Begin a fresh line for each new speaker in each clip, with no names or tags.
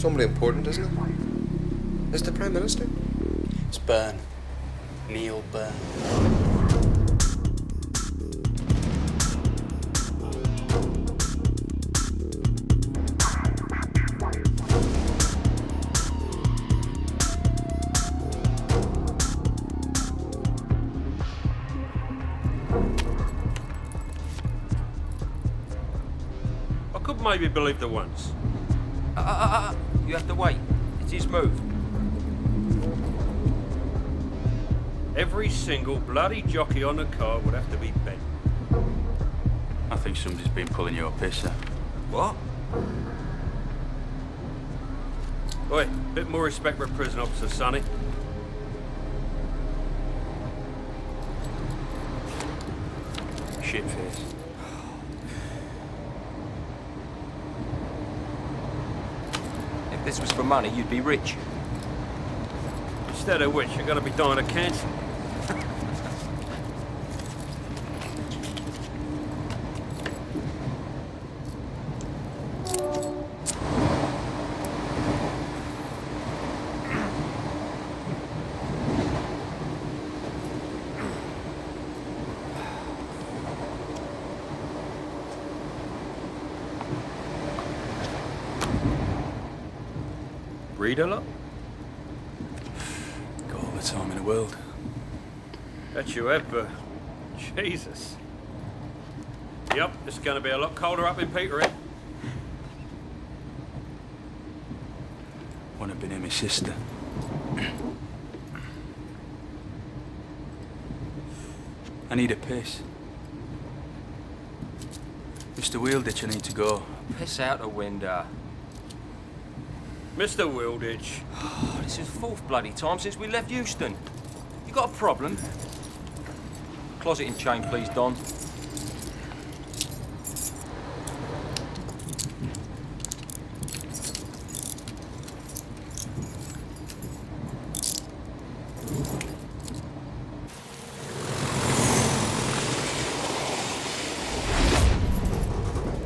Somebody important, isn't it? Is it the Prime Minister?
It's Byrne. Neil Byrne.
I could maybe believe the once.
You have to wait. It's his move.
Every single bloody jockey on the car would have to be bent.
I think somebody's been pulling your piss, sir.
What?
Oi, bit more respect for a prison officer, Sonny.
Shitface.
If this was for money, you'd be rich.
Instead of which, you're gonna be dying of cancer. Read a lot?
Got all the time in the world.
Bet you have, but Jesus. Yep, it's gonna be a lot colder up in Peterhead.
Wanna be near my sister. I need a piss. Mr. Wheelditch, I need to go.
Piss out the window.
Mr. Wilditch.
Oh, this is the fourth bloody time since we left Euston. You got a problem? Closet in chain, please, Don.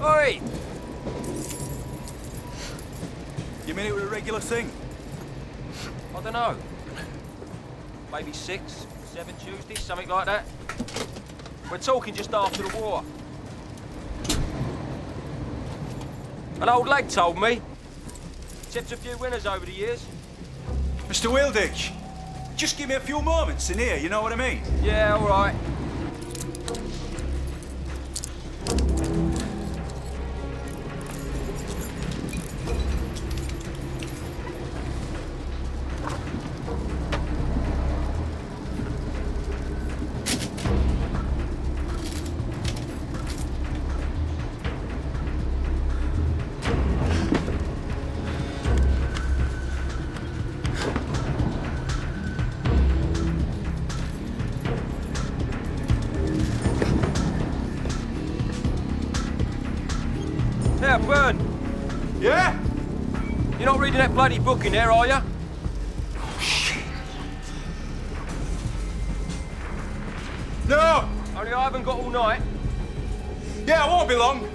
Oi!
You mean it was a regular thing?
I don't know. Maybe 6, 7 Tuesdays, something like that. We're talking just after the war. An old leg told me. Tipped a few winners over the years.
Mr. Wheelditch, just give me a few moments in here, you know what I mean?
Yeah, all right. Yeah, Byrne.
Yeah?
You're not reading that bloody book in there, are you?
No!
Only I haven't got all night.
Yeah, I won't be long.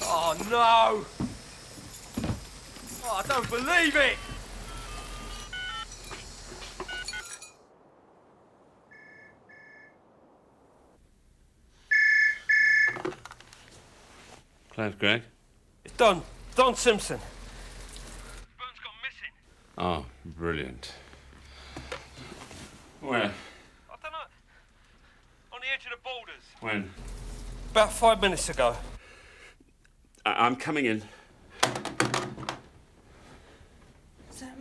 Oh, no! Oh, I don't believe it!
Clarence Gregg. It's Don Simpson. Byrne's gone missing.
Oh, brilliant. Where?
I don't know. On the edge of the borders.
When?
About 5 minutes ago.
I'm coming in.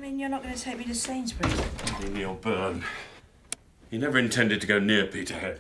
mean you're not going to take me to Sainsbury's?
Neil Byrne. He never intended to go near Peterhead.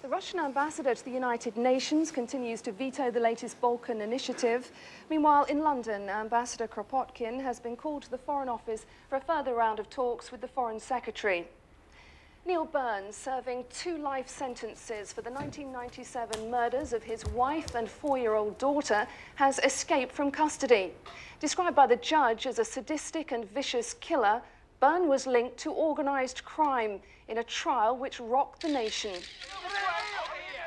The Russian ambassador to the United Nations continues to veto the latest Balkan initiative. Meanwhile, in London, Ambassador Kropotkin has been called to the Foreign Office for a further round of talks with the Foreign Secretary. Neil Byrne, serving 2 life sentences for the 1997 murders of his wife and 4-year-old daughter, has escaped from custody. Described by the judge as a sadistic and vicious killer, Byrne was linked to organised crime in a trial which rocked the nation.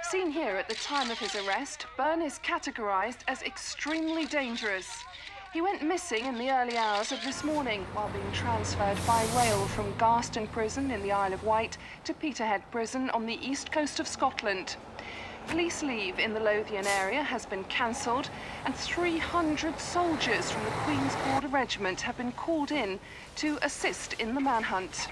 Seen here at the time of his arrest, Byrne is categorised as extremely dangerous. He went missing in the early hours of this morning while being transferred by rail from Garston Prison in the Isle of Wight to Peterhead Prison on the east coast of Scotland. Police leave in the Lothian area has been cancelled, and 300 soldiers from the Queen's Border Regiment have been called in to assist in the manhunt.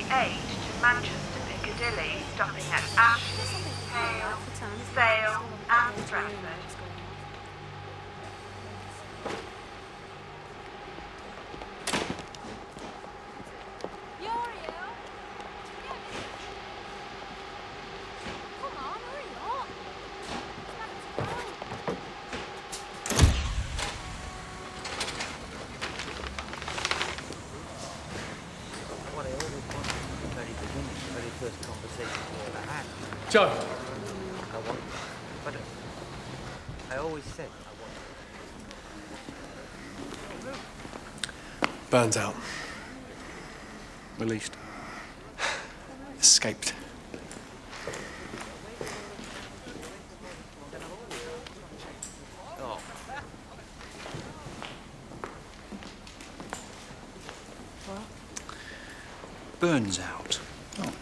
To Manchester Piccadilly, stopping at Ashley, Hale, Sale and Stratford.
First conversation we ever had.
Joe!
I want you. But I always said I want you.
Byrne's out. Released. Escaped.
Oh.
Byrne's out.
Oh.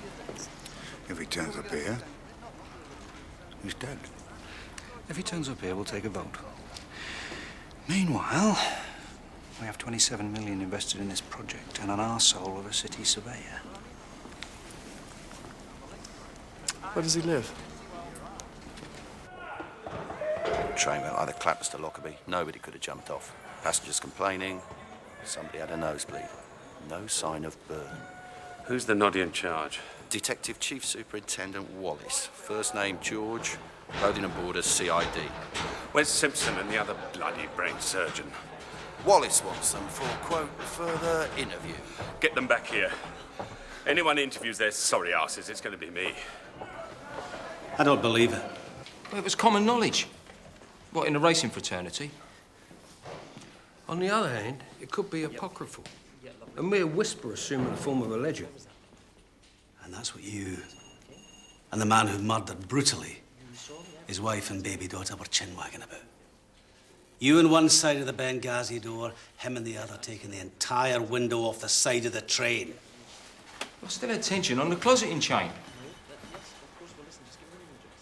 If he turns up here, he's dead.
If he turns up here, we'll take a vote. Meanwhile, we have 27 million invested in this project and an arsehole of a city surveyor.
Where does he live?
Train went like the clappers to Lockerbie. Nobody could have jumped off. Passengers complaining. Somebody had a nosebleed. No sign of burn.
Who's the noddy in charge?
Detective Chief Superintendent Wallace. First name George. Loading aboard as CID.
Where's Simpson and the other bloody brain surgeon?
Wallace wants them for, quote, further interview.
Get them back here. Anyone interviews their sorry asses, it's going to be me.
I don't believe it.
Well, it was common knowledge. What, in the racing fraternity?
On the other hand, it could be apocryphal. A mere whisper assuming the form of a legend.
And that's what you and the man who murdered brutally his wife and baby daughter were chin-wagging about. You on one side of the Benghazi door, him on the other, taking the entire window off the side of the train.
I still had tension on the closeting chain.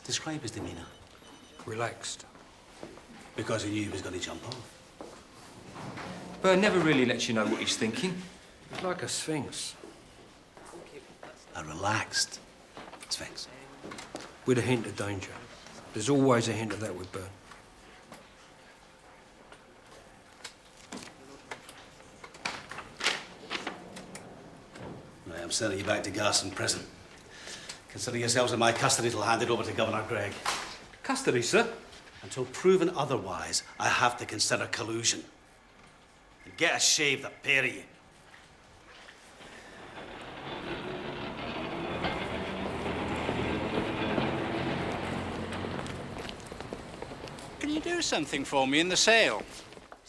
Describe his demeanour.
Relaxed.
Because he knew he was going to jump off.
Bird never really lets you know what he's thinking.
It's like a sphinx.
A relaxed sphinx.
With a hint of danger. There's always a hint of that with Byrne.
Right, I'm sending you back to Garston Prison. Consider yourselves in my custody till handed over to Governor Gregg.
Custody, sir?
Until proven otherwise, I have to consider collusion. And get a shave, the pair of you.
Can you do something for me in the sale?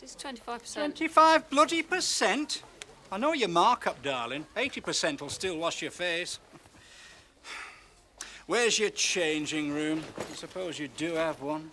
It's 25%.
25 bloody percent? I know your markup, darling. 80% will still wash your face. Where's your changing room? I suppose you do have one.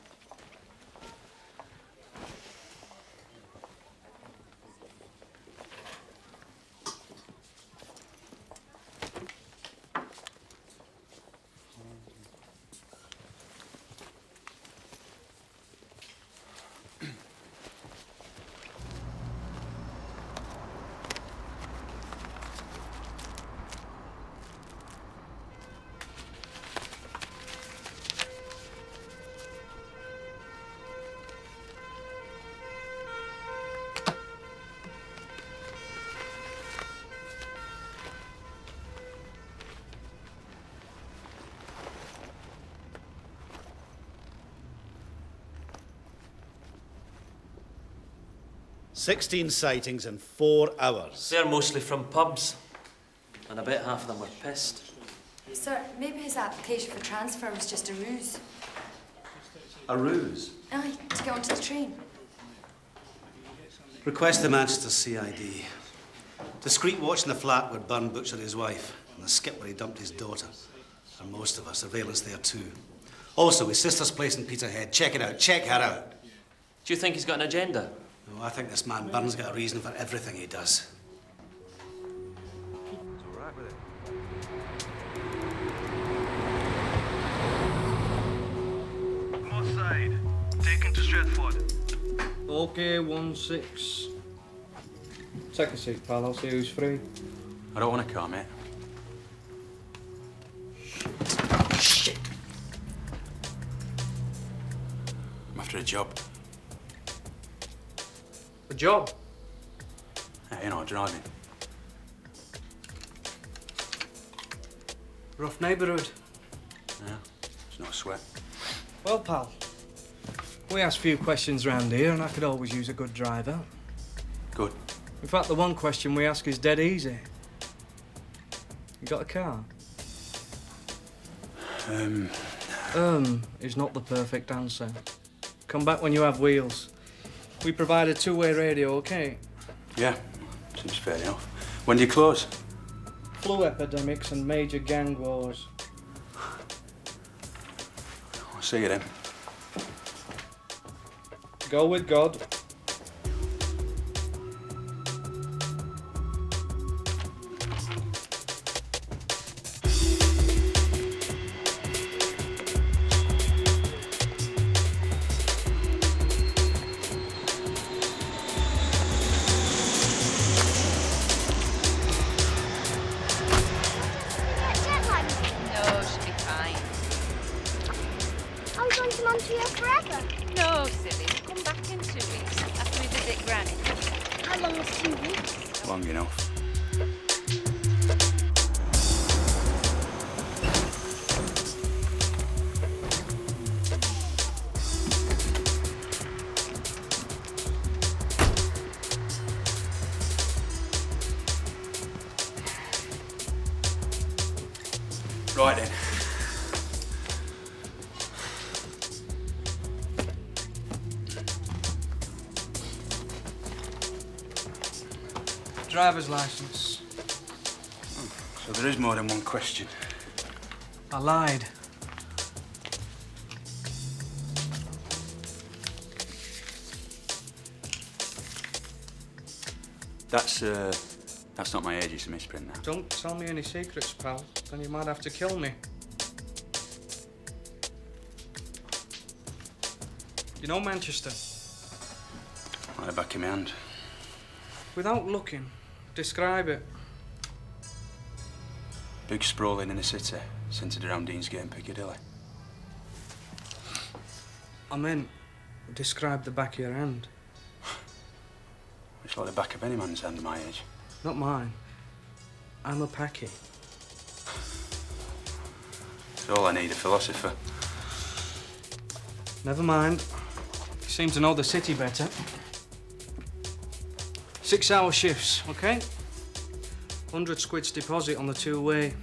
"16 sightings in 4 hours.
They're mostly from pubs, and I bet half of them were pissed.
Sir, maybe his application for transfer was just a ruse.
A ruse?
Aye, to get onto the train.
Request the Manchester CID. Discreet watch in the flat where Byrne butchered his wife, and the skip where he dumped his daughter. And most of us, surveillance there too. Also, his sister's place in Peterhead. Check it out. Check her out.
Do you think he's got an agenda?
No, I think this man Byrne's got a reason for everything he does.
It's all right with it.
North side. Taken to Stratford.
Okay, 1-6. Take a seat, pal. I'll see who's free.
I don't want to car, mate.
Shit.
I'm after a job.
A job?
Yeah, you know, driving.
Rough neighbourhood.
Yeah, it's no sweat.
Well, pal, we ask few questions round here, and I could always use a good driver.
Good.
In fact, the one question we ask is dead easy. You got a car? Is not the perfect answer. Come back when you have wheels. We provide a two-way radio, okay?
Yeah, seems fair enough. When do you close?
Flu epidemics and major gang wars.
I'll see you then.
Go with God.
No, silly. Come back in 2 weeks after we visit Granny.
How long was 2 weeks?
Long enough. Right then.
Driver's license.
So there is more than one question.
I lied.
That's not my age, it's a misprint now.
Don't tell me any secrets, pal. Then you might have to kill me. You know Manchester?
Right the back of my hand.
Without looking, describe it.
Big sprawling in the city, centred around Deansgate and Piccadilly.
I meant, describe the back of your hand.
It's like the back of any man's hand my age.
Not mine. I'm a packy.
It's all I need, a philosopher.
Never mind. You seem to know the city better. 6-hour shifts, okay? 100 quid's deposit on the two-way.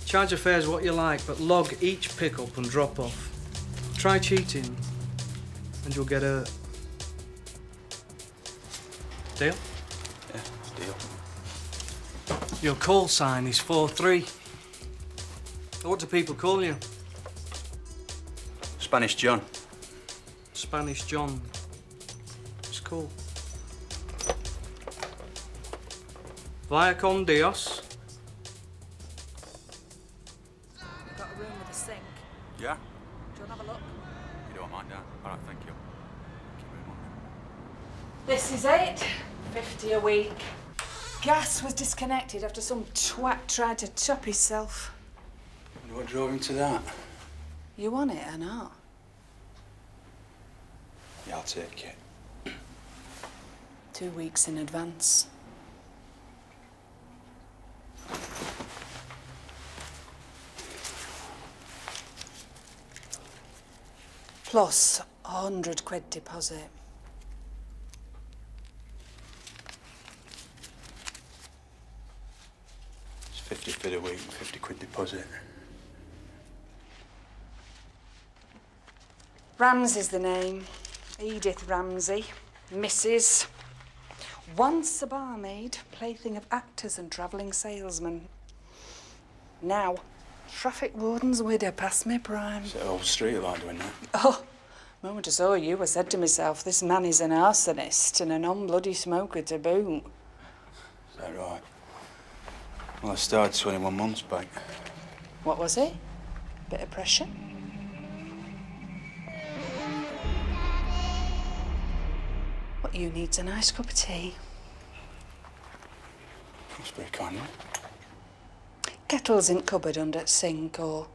Charge of fares what you like, but log each pick-up and drop-off. Try cheating, and you'll get hurt. Deal?
Yeah, deal.
Your call sign is 4-3. What do people call you?
Spanish John.
Spanish John. It's cool. Vaya con Dios.
We've got a room with a sink.
Yeah?
Do you want to have a look?
You don't mind that? All right, thank you. Thank you very much.
This is it. 50 a week. Gas was disconnected after some twat tried to top himself.
Wonder what drove him to that?
You want it or not?
Yeah, I'll take it.
2 weeks in advance. Plus 100 quid deposit.
It's 50 quid a week, 50 quid deposit.
Ramsey's the name. Edith Ramsey, Mrs. Once a barmaid, plaything of actors and travelling salesmen. Now, traffic warden's widow past me prime.
Is it old street like doing that?
Oh, the moment I saw you, I said to myself, this man is an arsonist and a non-bloody smoker to boot.
Is that right? Well, I started 21 months back.
What was it? Bit of pressure? What you need's a nice cup of tea.
That's very kind of you.
Kettle's in cupboard under sink, or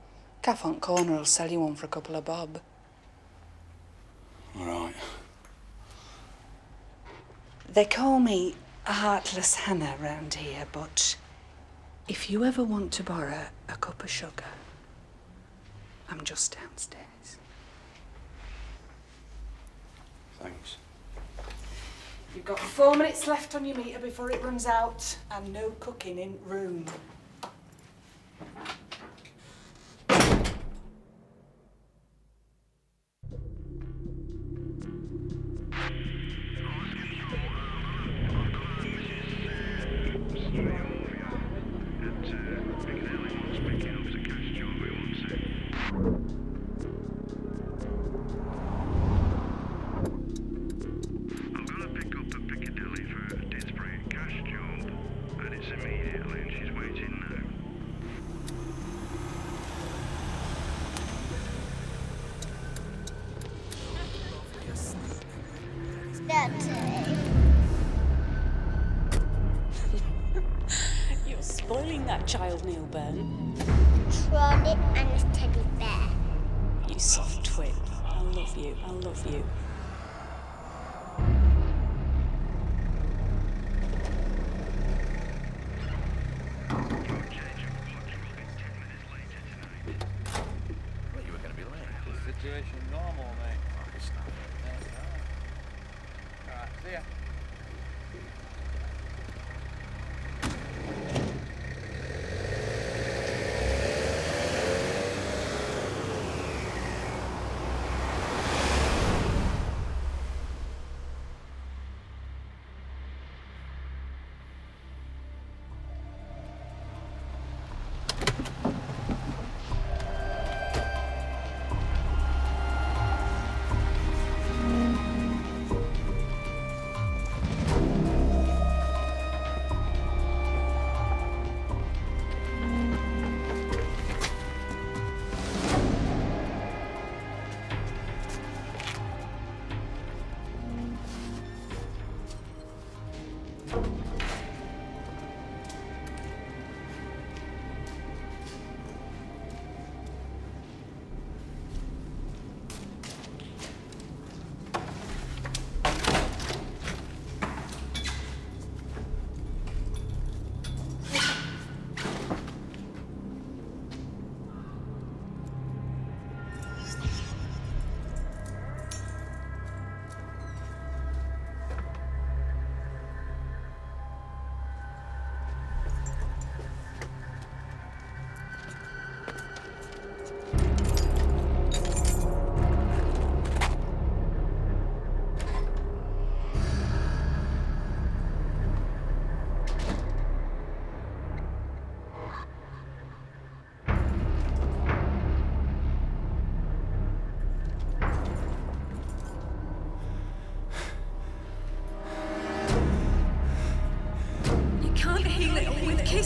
Caff on corner will sell you one for a couple of bob.
All right.
They call me a heartless Hannah round here, but if you ever want to borrow a cup of sugar, I'm just downstairs.
Thanks.
You've got 4 minutes left on your meter before it runs out, and no cooking in room.
You're spoiling that child, Neilburn.
Trolley and his teddy bear.
You soft twit. I love you. I love you.
You were going to be late.
The situation normal, mate. All right, see ya.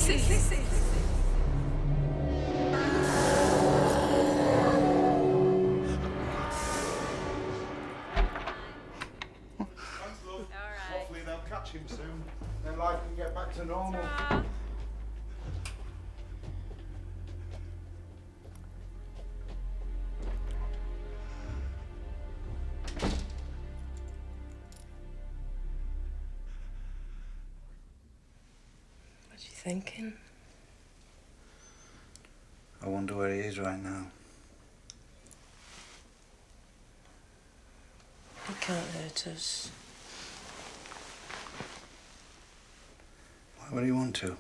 Hopefully they'll catch him soon. Then life can get back to normal.
What you thinking?
I wonder where he is right now.
He can't hurt us.
Why would he want to?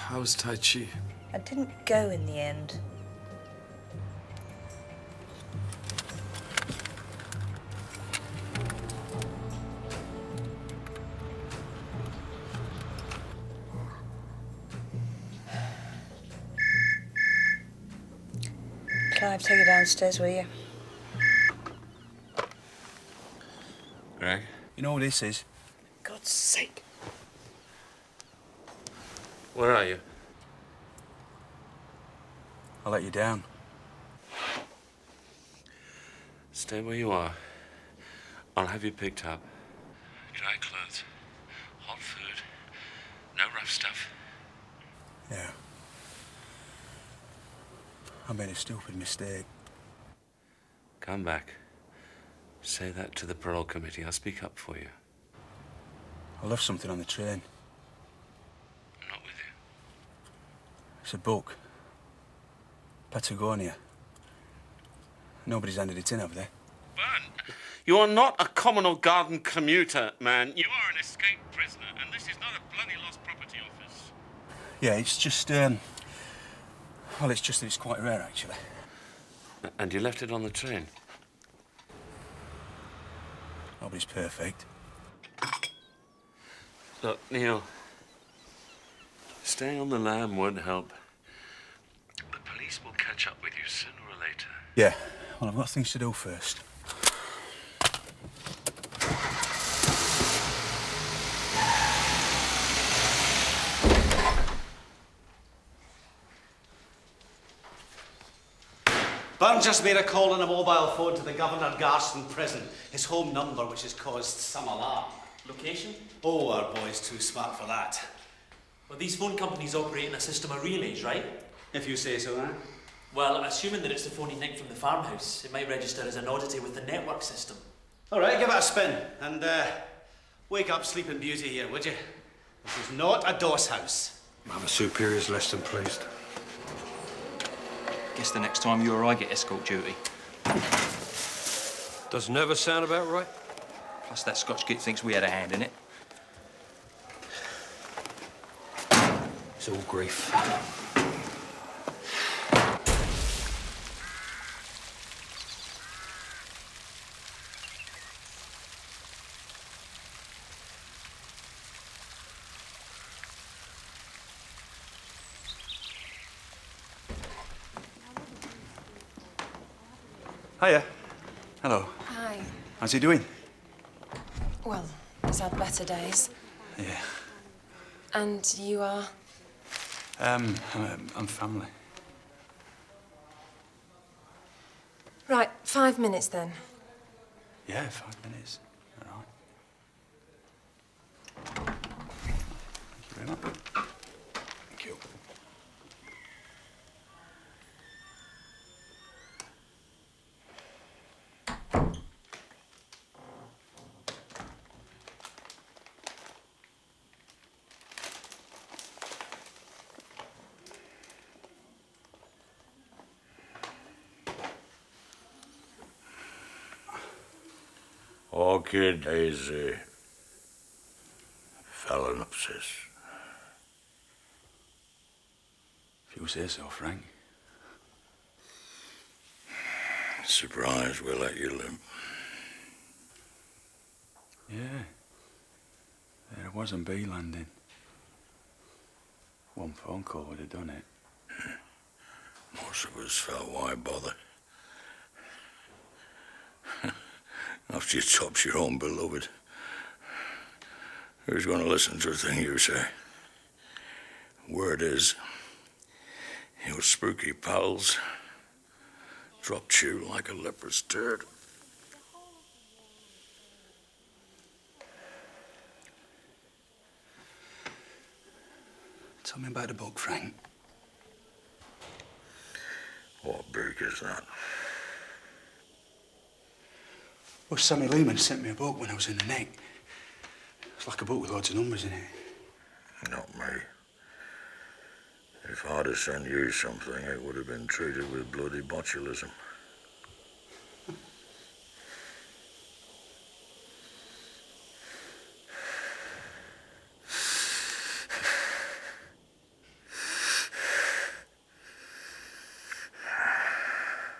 How was Tai Chi?
I didn't go in the end. Clive, take her downstairs, will you?
Greg?
You know what this is?
God's sake.
Where are you?
I let you down.
Stay where you are. I'll have you picked up. Dry clothes, hot food, no rough stuff.
Yeah. I made a stupid mistake.
Come back. Say that to the parole committee. I'll speak up for you.
I left something on the train.
I'm not with you.
It's a book. Patagonia. Nobody's handed it in, have they?
Burn! You are not a common or garden commuter, man. You are an escaped prisoner, and this is not a bloody lost property office.
Yeah, it's just, well, it's just that it's quite rare, actually.
And you left it on the train?
Nobody's perfect.
Look, Neil, staying on the lam won't help. The police will catch up with you sooner or later.
Yeah, well, I've got things to do first.
Burn just made a call on a mobile phone to the Governor Garston prison, his home number, which has caused some alarm.
Location?
Oh, our boy's too smart for that.
Well, these phone companies operate in a system of relays, right?
If you say so, eh?
Well, assuming that it's the phone he nicked from the farmhouse, it might register as an oddity with the network system.
All right, give it a spin. And wake up Sleeping Beauty here, would you? This is not a doss house.
My superior's less than pleased.
Guess the next time you or I get escort duty.
Doesn't ever sound about right.
Plus that Scotch git thinks we had a hand in it.
It's all grief. Hiya. Hello.
Hi.
How's he doing?
Well, he's had better days.
Yeah.
And you are?
I'm family.
Right, 5 minutes then.
Yeah, 5 minutes. All right. Thank you very much. Thank you.
Okay, Daisy. Phalaenopsis.
If you say so, Frank.
Surprised we let you live.
Yeah. There wasn't bee landing. One phone call would have done it.
Most of us felt, why bother? After you topped your own beloved, who's going to listen to a thing you say? Word is, your spooky pals dropped you like a leper's turd.
Tell me about the book, Frank.
What book is that?
Well, Sammy Lehman sent me a book when I was in the neck. It's like a book with loads of numbers in it.
Not me. If I'd have sent you something, it would have been treated with bloody botulism.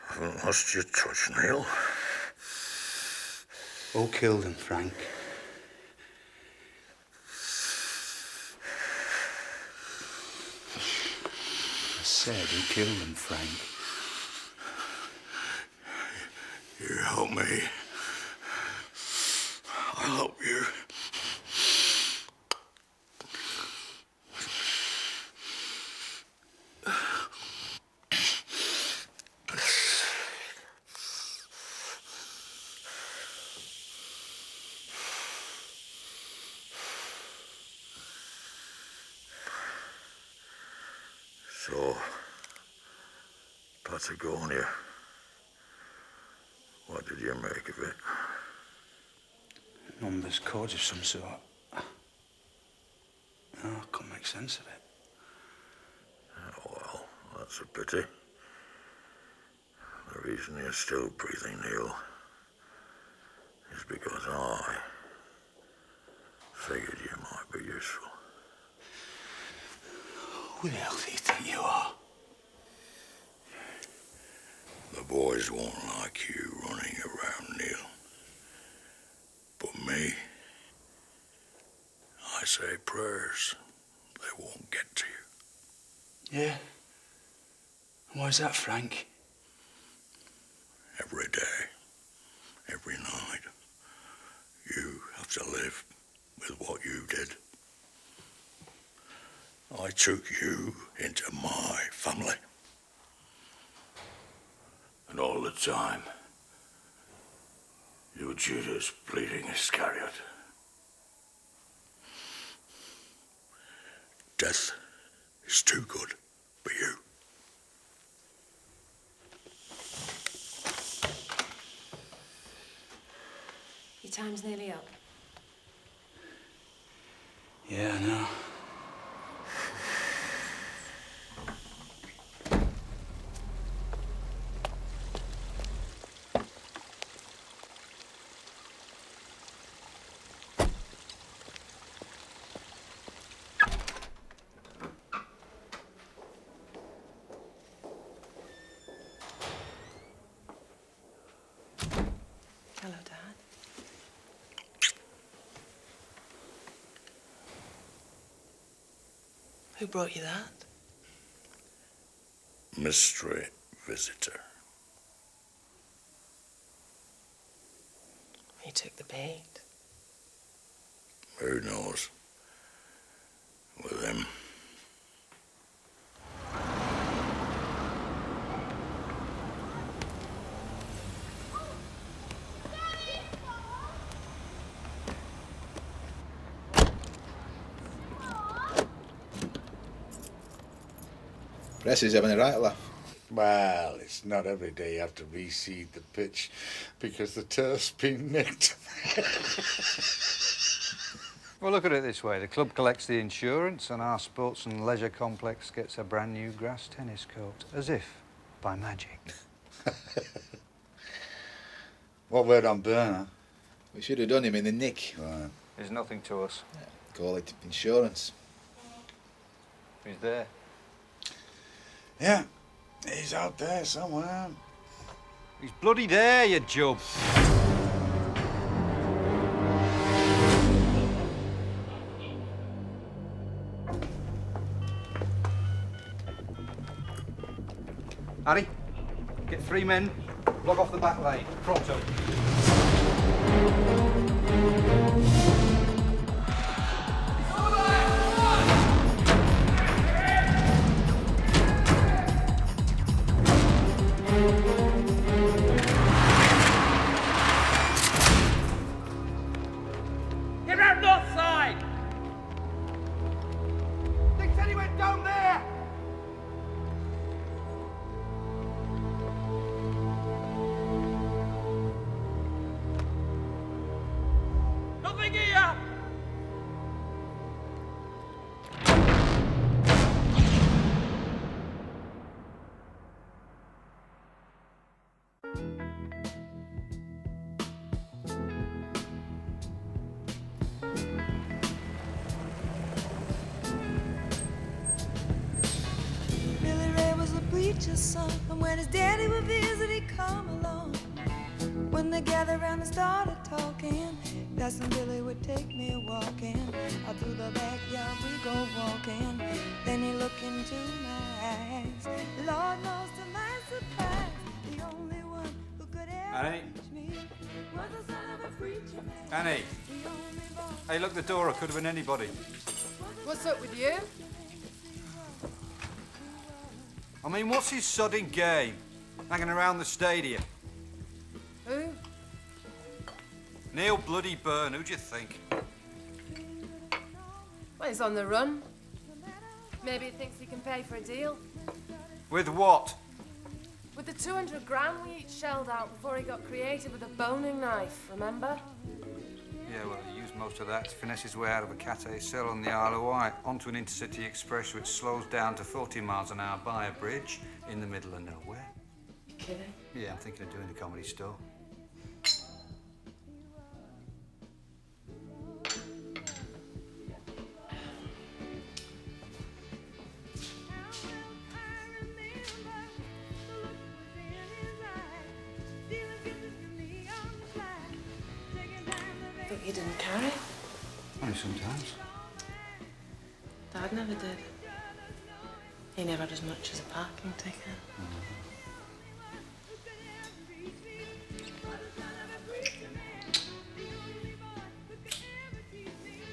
Haven't lost your touch, Neil.
Who killed him, Frank? I said who killed him, Frank.
You help me. I'll help you. So, Patagonia. What did you make of it?
Numbers, codes of some sort. Oh, I couldn't make sense of it.
Oh, well, that's a pity. The reason you're still breathing, Neil, is because I figured you might be useful.
Who the hell do you think you are?
The boys won't like you running around, Neil. But me, I say prayers. They won't get to you.
Yeah? Why's that, Frank?
Every day, every night, you have to live with what you did. I took you into my family. And all the time, you were Judas bleeding Iscariot. Death is too good for you.
Your time's nearly up.
Yeah, I know.
Hello, Dad. Who brought you that?
Mystery visitor.
He took the bait.
Who knows? With him.
Press is having a right laugh. Well, it's not every day you have to reseed the pitch because the turf's been nicked.
Well, look at it this way. The club collects the insurance and our sports and leisure complex gets a brand new grass tennis court. As if by magic.
What word on Burner? We should have done him in the nick.
Right. There's nothing to us.
Call it insurance.
He's there.
Yeah, he's out there somewhere.
He's bloody there, you jub. Harry, get 3 men, block off the back lane. Pronto.
Get out north side! They said he went down there! Nothing here!
Billy Ray was a preacher's son, and when his daddy would visit, he'd come along. When they gathered around and started talking, that's when Billy would take me walking. Out through the backyard we go walking. Then he looked into my eyes. Lord knows to my surprise, the only one who could ever
Annie?
reach me was the son of a preacher man.
Annie.
The only boy.
Hey, look, the door. It could have been anybody.
What's up with you?
I mean, what's his sodding game? Hanging around the stadium.
Who?
Neil bloody Byrne, who'd you think?
Well, he's on the run. Maybe he thinks he can pay for a deal.
With what?
With the 200 grand we each shelled out before he got creative with a boning knife, remember?
Yeah, well, he used most of that to finesse his way out of a Cathay cell on the Isle of Wight onto an intercity express which slows down to 40 miles an hour by a bridge in the middle of nowhere.
You kidding?
Yeah, I'm thinking of doing the comedy store.
Thought you didn't carry?
Only sometimes.
Dad never did. He never had as much as a parking ticket.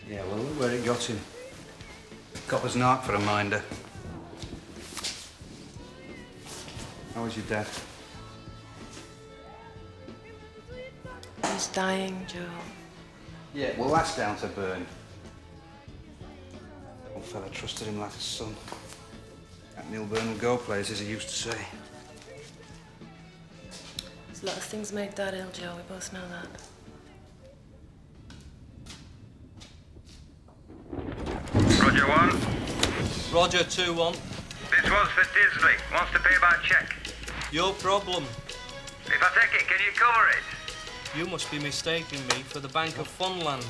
Yeah, well, look where it got him. Copper's narc for a minder. How was your dad?
He's dying, Joe.
Yeah, well, that's down to Byrne. Old fella trusted him like a son. That Neil Byrne will go places, he used to say.
There's a lot of things make Dad ill, Joe. We both know that.
Roger 1.
Roger 2-1.
This one's for Disley. Wants to pay by cheque.
Your problem.
If I take it, can you cover it?
You must be mistaking me for the Bank of Funland.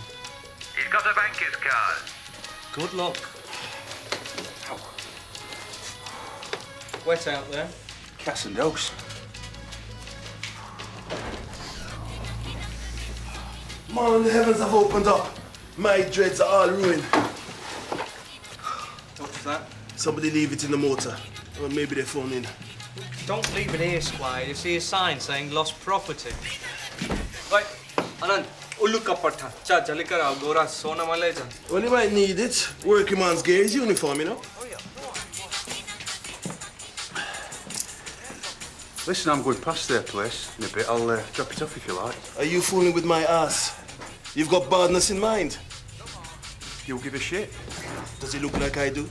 He's got a banker's card.
Good luck. Wet out there.
Cats and dogs.
Man, the heavens have opened up. My dreads are all ruined.
What's that?
Somebody leave it in the motor. Or maybe they phone in.
Don't leave it here, Squire. You see a sign saying lost property.
Right, Anand, ullu kapata. Cha, jalikar aao, gora sona male ja.
Well, you might need it. Working man's gear is uniform, you know.
Listen, I'm going past their place in a bit. I'll drop it off if you like.
Are you fooling with my ass? You've got badness in mind.
You'll give a shit.
Does it look like I do?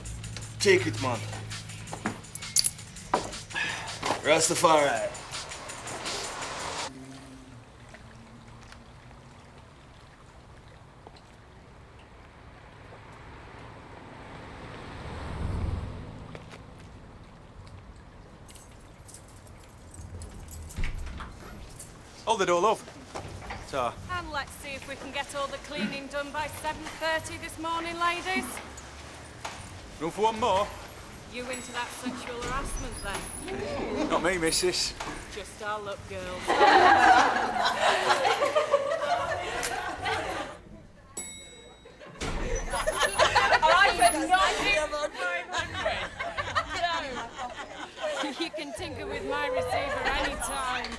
Take it, man. Rastafari.
Hold the door, love.
sir.
And let's see if we can get all the cleaning done by 7:30 this morning, ladies.
Room for one more?
You into that sexual harassment then?
Not me, missus.
Just our luck, girls. You can tinker with my receiver anytime.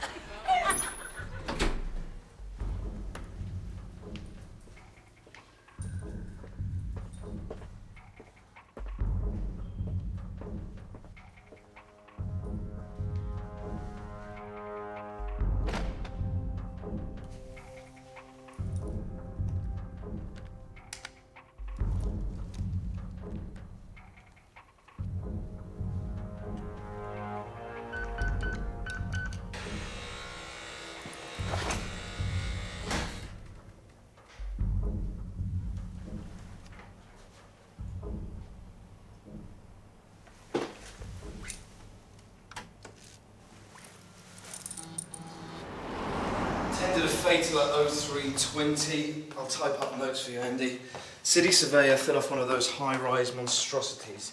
Tended a fatal at 03:20. I'll type up notes for you, Andy. City surveyor fell off one of those high-rise monstrosities.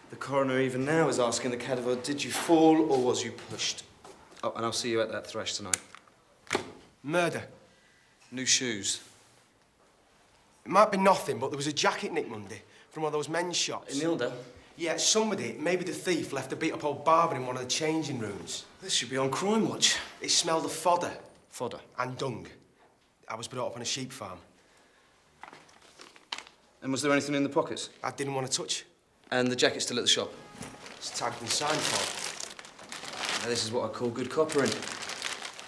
The coroner even now is asking the cadaver, did you fall or was you pushed? Oh, and I'll see you at that thresh tonight.
Murder.
New shoes.
It might be nothing, but there was a jacket nicked Monday from one of those men's shops.
In Hildale?
Yeah, somebody, maybe the thief, left a beat-up old barber in one of the changing rooms.
This should be on Crime Watch.
It smelled of fodder.
Fodder?
And dung. I was brought up on a sheep farm.
And was there anything in the pockets?
I didn't want to touch.
And the jacket's still at the shop?
It's tagged and signed for.
Now, this is what I call good coppering.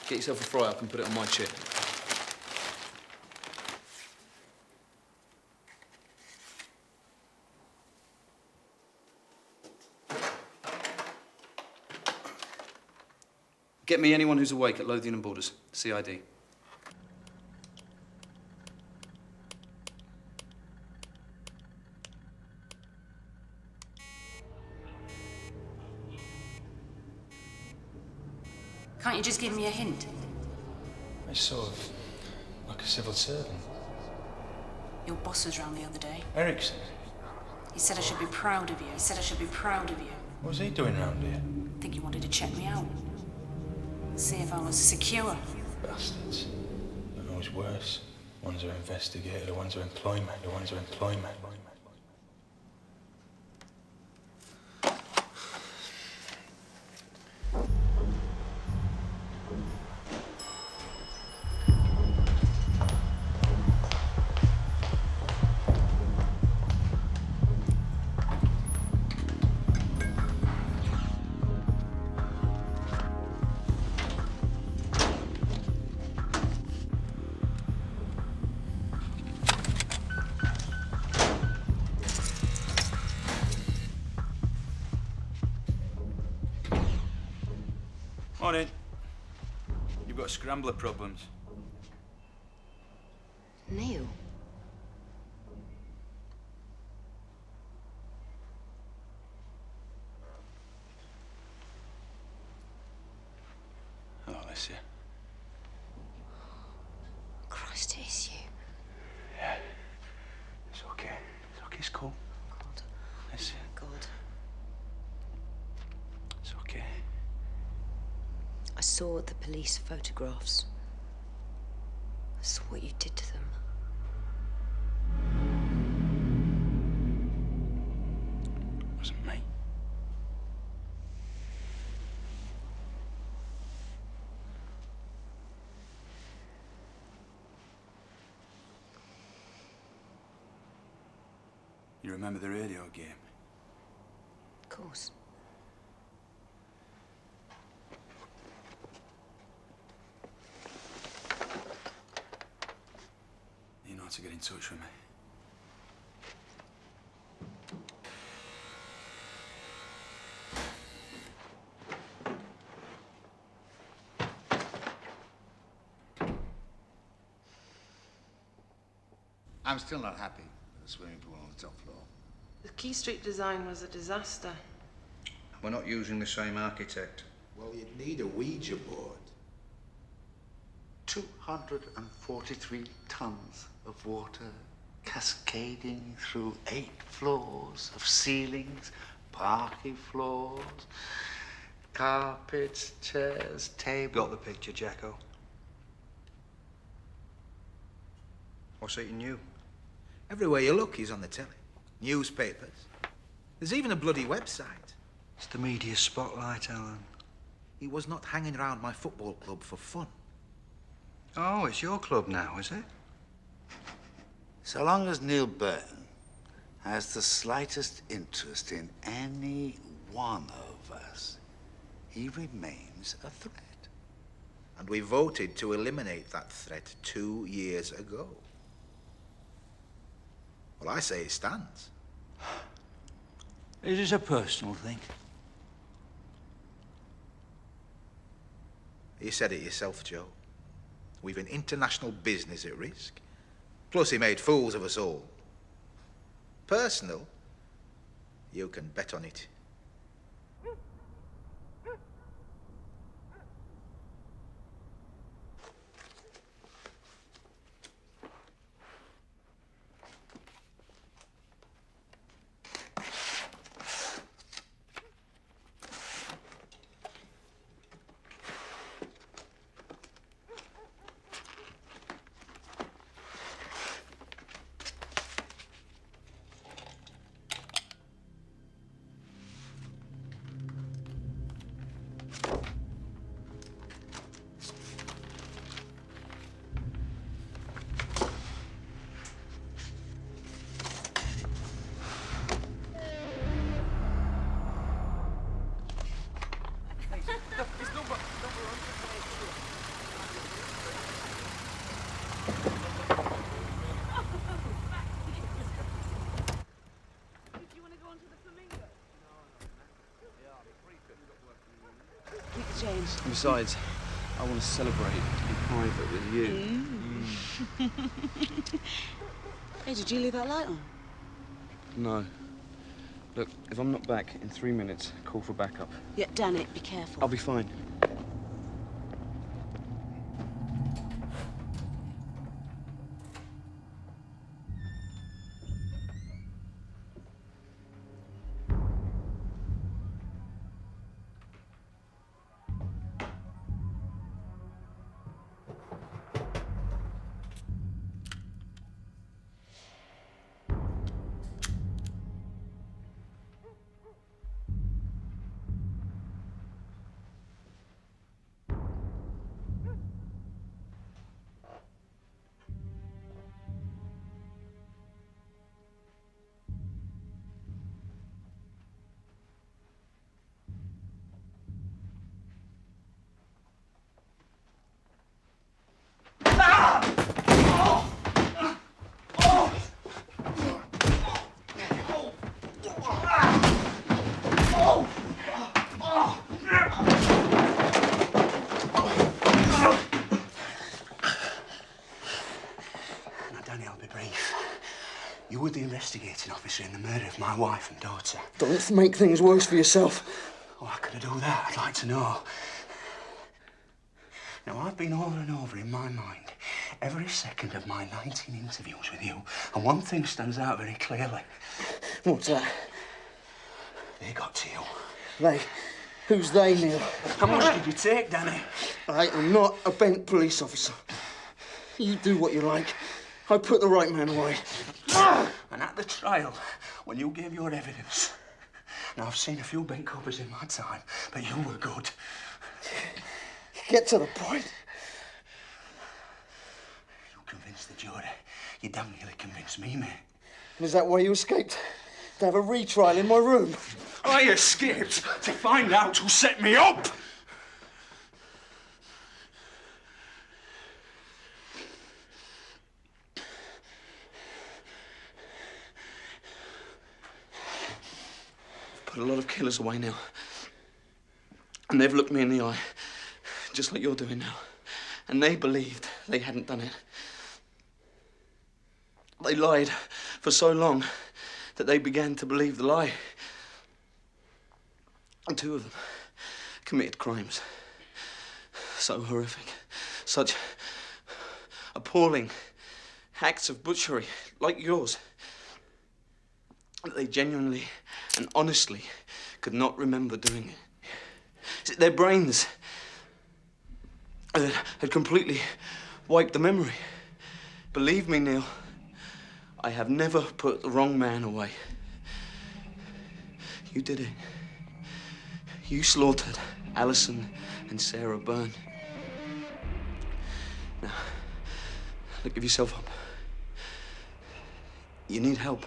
Get yourself a fry-up and put it on my chip. Get me anyone who's awake at Lothian and Borders, CID.
Can't you just give me a hint?
It's sort of like a civil servant.
Your boss was round the other day.
Erickson.
He said I should be proud of you. He said I should be proud of you.
What's he doing round here?
I think he wanted to check me out. See if I was secure.
Bastards. They're always worse. Ones who are investigated, the ones who are employment, the ones who are employment.
Morning. You've got scrambler problems.
Neil?
Oh, bless you.
Christ, it is you.
Yeah. It's okay. It's okay, it's cool.
God.
Bless you.
God.
It's okay.
I saw the police photographs. I saw what you did to them.
It wasn't me.
You remember the radio game?
Of course.
You know how to get in touch with me.
I'm still not happy with the swimming pool on the top floor.
The Key Street design was a disaster.
We're not using the same architect.
Well, you'd need a Ouija board.
243 tons of water cascading through 8 floors of ceilings, parquet floors, carpets, chairs, tables.
Got the picture, Jacko? What's eating you?
Everywhere you look, he's on the telly. Newspapers. There's even a bloody website.
It's the media spotlight, Alan.
He was not hanging around my football club for fun.
Oh, it's your club now, is it?
So long as Neil Burton has the slightest interest in any one of us, he remains a threat.
And we voted to eliminate that threat 2 years ago. Well, I say it stands.
Is this a personal thing?
You said it yourself, Joe. We've an international business at risk. Plus, he made fools of us all. Personal? You can bet on it.
Besides, I want to celebrate in private with you.
Hey, did you leave that light on?
No. Look, if I'm not back in 3 minutes, call for backup.
Yeah, damn it, be careful.
I'll be fine.
You were the investigating officer in the murder of my wife and daughter.
Don't make things worse for yourself.
Oh, how could I do that? I'd like to know. Now, I've been over and over in my mind every second of my 19 interviews with you, and one thing stands out very clearly.
What's that?
They got to you.
They? Who's they, Neil?
How much did you take, Danny?
I am not a bent police officer. You do what you like. I put the right man away.
And at the trial, when you gave your evidence, now I've seen a few bent coppers in my time, but you were good.
Get to the point.
You convinced the jury. You damn nearly convinced me, mate.
Is that why you escaped? To have a retrial in my room?
I escaped to find out who set me up!
Put a lot of killers away now. And they've looked me in the eye, just like you're doing now. And they believed they hadn't done it. They lied for so long that they began to believe the lie. And 2 of them committed crimes so horrific, such
appalling acts of butchery like yours, that they genuinely and honestly could not remember doing it. Their brains had completely wiped the memory. Believe me, Neil, I have never put the wrong man away. You did it. You slaughtered Alison and Sarah Byrne. Now, look, give yourself up. You need help.